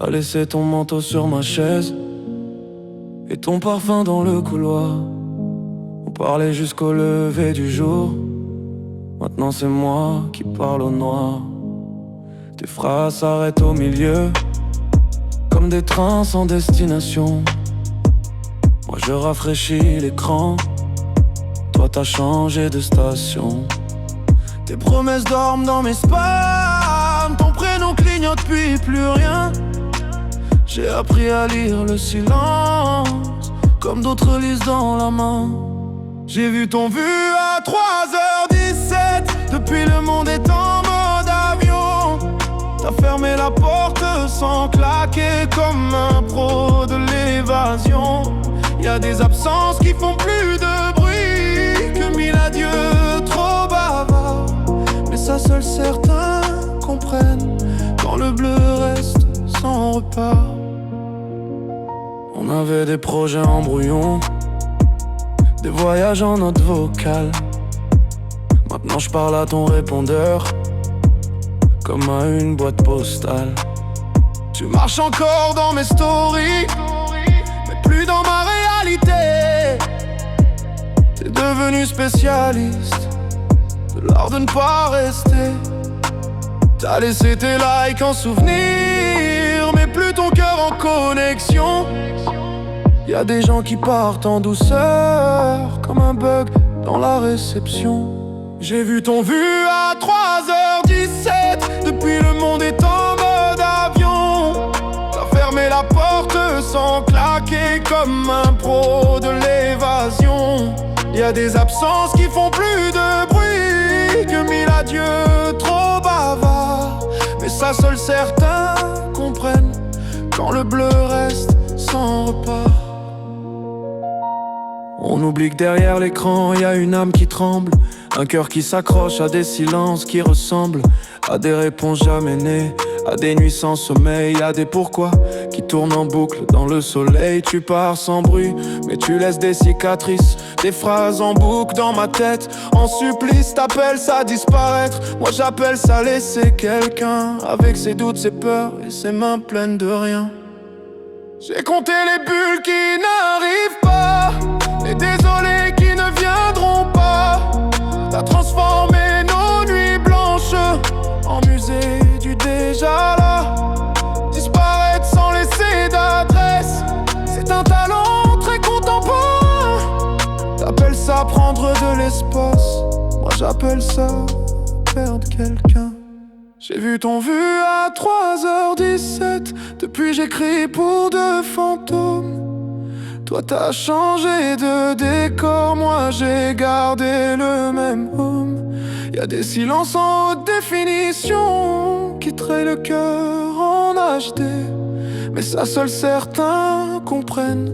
T'as laissé ton manteau sur ma chaise et ton parfum dans le couloir. On parlait jusqu'au lever du jour. Maintenant c'est moi qui parle au noir. Tes phrases s'arrêtent au milieu, comme des trains sans destination. Moi je rafraîchis l'écran, toi t'as changé de station. Tes promesses dorment dans mes spams, ton prénom clignote puis plus rien. J'ai appris à lire le silence, comme d'autres lisent dans la main. J'ai vu ton vu à 3h17, depuis le monde est en mode avion. T'as fermé la porte sans claquer, comme un pro de l'évasion. Y'a des absences qui font plus de bruit que mille adieux trop bavards. Mais ça seuls certains comprennent, quand le bleu reste sans repas. On avait des projets en brouillon, des voyages en notes vocales. Maintenant je parle à ton répondeur, comme à une boîte postale. Tu marches encore dans mes stories, mais plus dans ma réalité. T'es devenu spécialiste de l'art de ne pas rester. T'as laissé tes likes en souvenir, mais plus ton cœur en connexion. Y'a des gens qui partent en douceur, comme un bug dans la réception. J'ai vu ton vu à 3h17, depuis le monde est en mode avion. T'as fermé la porte sans claquer, comme un pro de l'évasion. Y'a des absences qui font plus de bruit que mille adieux trop bavards. Mais ça seuls certains comprennent, quand le bleu reste sans repas. On oublie que derrière l'écran y a une âme qui tremble, un cœur qui s'accroche à des silences qui ressemblent à des réponses jamais nées, à des nuits sans sommeil, à des pourquoi qui tournent en boucle dans le soleil. Tu pars sans bruit, mais tu laisses des cicatrices, des phrases en boucle dans ma tête. En supplice, t'appelles ça disparaître, moi j'appelle ça laisser quelqu'un avec ses doutes, ses peurs et ses mains pleines de rien. J'ai compté les bulles qui n'arrivent pas, les désolés qui ne viendront pas. T'as transformé nos nuits blanches en musée du déjà là. Disparaître sans laisser d'adresse, c'est un talent très contemporain. T'appelles ça prendre de l'espace, moi j'appelle ça perdre quelqu'un. J'ai vu ton vu à 3h17, depuis j'écris pour deux fantômes. Toi t'as changé de décor, moi j'ai gardé le même homme. Y'a des silences en haute définition qui trahissent le cœur en HD. Mais ça seuls certains comprennent,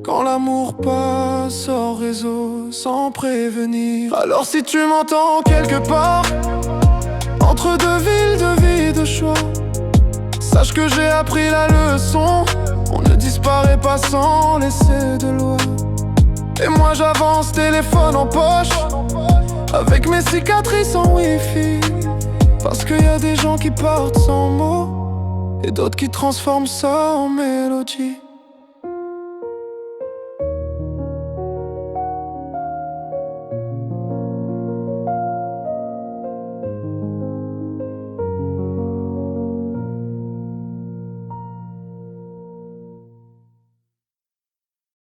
quand l'amour passe hors réseau sans prévenir. Alors si tu m'entends quelque part, entre deux villes, de vie, de choix, sache que j'ai appris la leçon. On ne disparaît pas sans laisser de loi. Et moi j'avance téléphone en poche, avec mes cicatrices en wifi. Parce qu'il y a des gens qui partent sans mots, et d'autres qui transforment ça en mélodie.